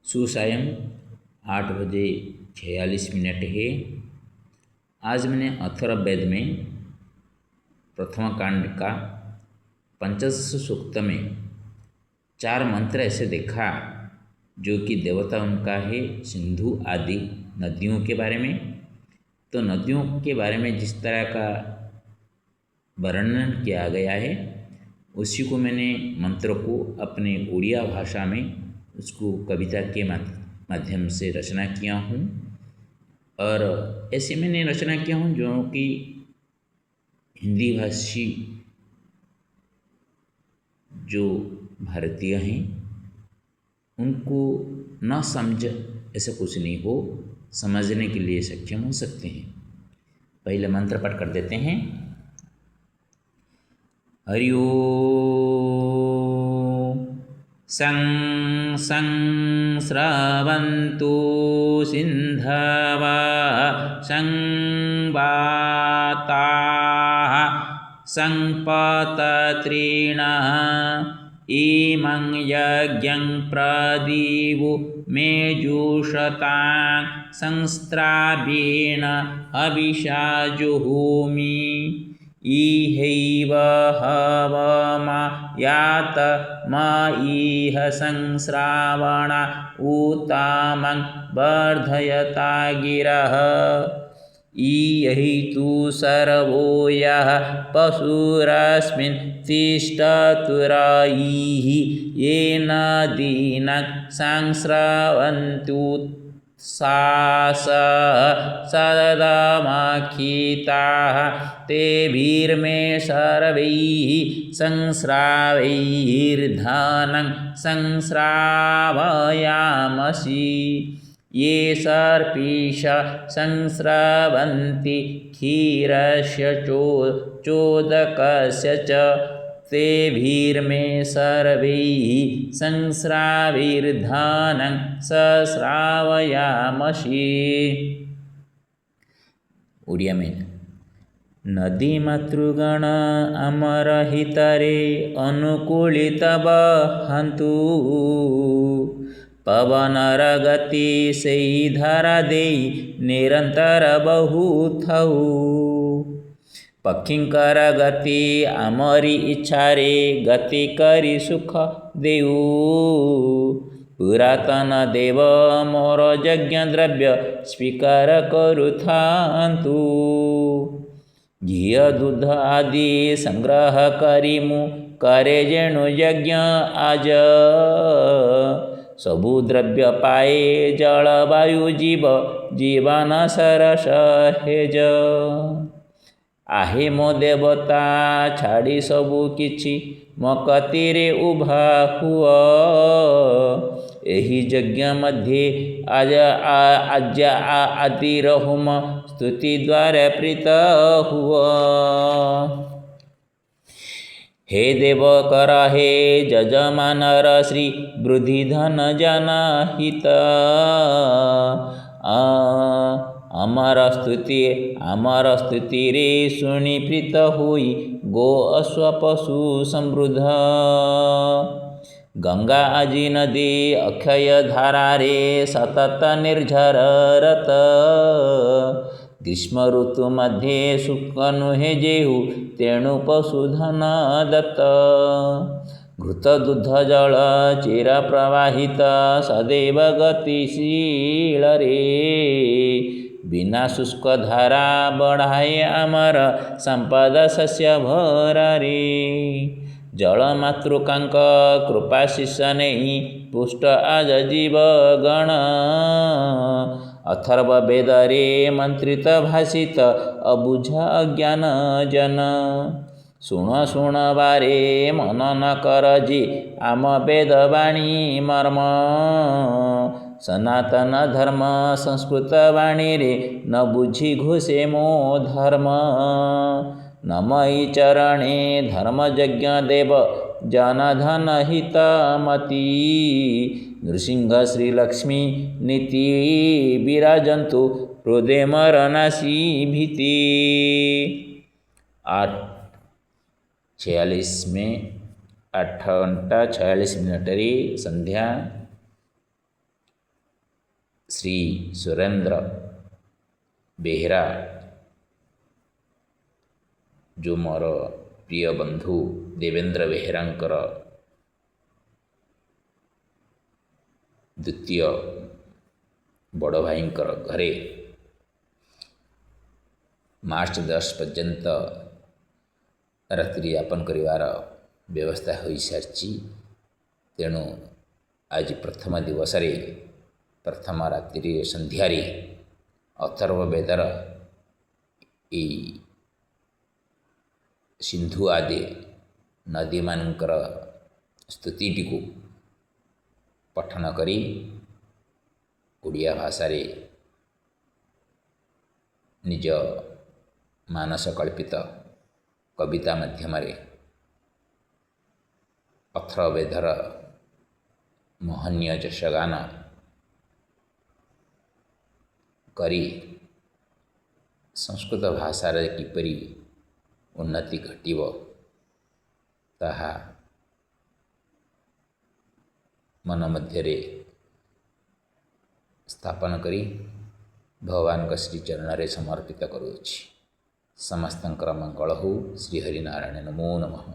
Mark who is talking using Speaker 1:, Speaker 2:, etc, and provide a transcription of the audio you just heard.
Speaker 1: सुसायं 8 बजे 46 मिनट है। आज मैंने अथर्ववेद में प्रथम कांड का पंचदश सूक्त में 4 मंत्र ऐसे देखा जो कि देवता उनका है सिंधु आदि नदियों के बारे में। तो नदियों के बारे में जिस तरह का वर्णन किया गया है उसी को मैंने मंत्र को अपने उड़िया भाषा में उसको कविता के माध्यम से रचना किया हूँ। और ऐसे मैंने रचना किया हूँ जो कि हिंदी भाषी जो भारतीय हैं उनको न समझ ऐसा कुछ नहीं हो, समझने के लिए सक्षम हो सकते हैं। पहले मंत्र पाठ कर देते हैं। हरि ओम सं सं स्रवन्तु सिन्धवा संवाताः संपतत्रिणः इमं यज्ञं प्रदीवो मेजुषतां संस्रावेण हविषा जुहोमि इहैव हवमा यात म इह संस्रावण ऊतामं वर्धयता गिरः इयैतु सर्वो यः पशुरस्मिन् तिष्ठतुरयिः येन दीनं संस्रवन्तु सदमाखिताः तेभिर्मे सर्वैः संस्रावैर्धनं संस्रावयामसि ये सर्पिष संस्रवन्ति क्षीरस्य चोदकस्य च तेभिर्मे सर्वैः संस्रावैर्धनं संस्रावयामसि। उड़िया में नदी मातृगण अमर हितरे अनुकूलित बहन्तु पवनर गति सेई धारा देई निरंतर बहुथौ पक्षिंकर गति आमरी इच्छारे गति करी सुख देऊ पुरातन देव मोर यज्ञ द्रव्य स्वीकार करुथान्तु घी दूध आदि संग्रह करी मु करे जेणु यज्ञ आज सबु द्रव्य पाए जल वायु जीव जीवन सरस हेज आहे मो देवता छाड़ी सबु किछि मो कतिरे उभा हुआ एहि यज्ञ मध्ये आज आदि रहुम स्तुति द्वारा प्रीत हुआ हे देव कर हे जजमानर श्री वृद्धि धन जनहित अमर स्तुति रे सुनि प्रीत हुई गो अश्व पशु समृद्ध गंगा अजी नदी अक्षय धारा रे सतत निर्झररत ग्रीष्म ऋतु मध्ये सुख नुहे जेहु तेणु पशुधन दत्त घृत दुग्ध जल चिर प्रवाहित सदैव गतिशील रे बिना शुष्क धारा बढ़ाए अमर संपद शस्य भर रे जल मातृकांक कृपा शिष्य नहीं पुष्ट आज जीव गण अथर्व वेद रे मंत्रित भाषित अबुझ अज्ञान जन शुण बारे मन न कर जी आम वेद वाणी मर्म सनातन धर्म संस्कृत वाणी रे न बुझी घोषे मो धर्म नमई चरणे धर्म यज्ञ देव जनधन हितमती नृसिंह श्री लक्ष्मी नीति विराजन्तु हृदय मरनाशी भीति। 8:46 में 8 घंटा 46 मिनट रे संध्या श्री सुरेंद्र बेहेरा जो मोर प्रिय बंधु देवेंद्र बेहेरांकर द्वितीय बड़ भाईंकर घरे मार्च 10 पर्यंत रात्रि यापन करिवार व्यवस्था हो सारी। तेणु आज प्रथम दिवस प्रथम रात्रि संध्यारे अथर्ववेदर ई सिंधु आदि नदी मानकर स्तुतिटी को पठन करी ओडिया भाषा रे निज मानस कल्पित कविता माध्यम अथर्ववेदर मोहनीय यशगान करी संस्कृत भाषा रे किपरि उन्नति घटिब ताहा मन मध्य स्थापन करी भगवान का श्री चरण रे समर्पित करुछि। समस्तंकर मंगल हो। श्री हरिनारायण नमो नमः।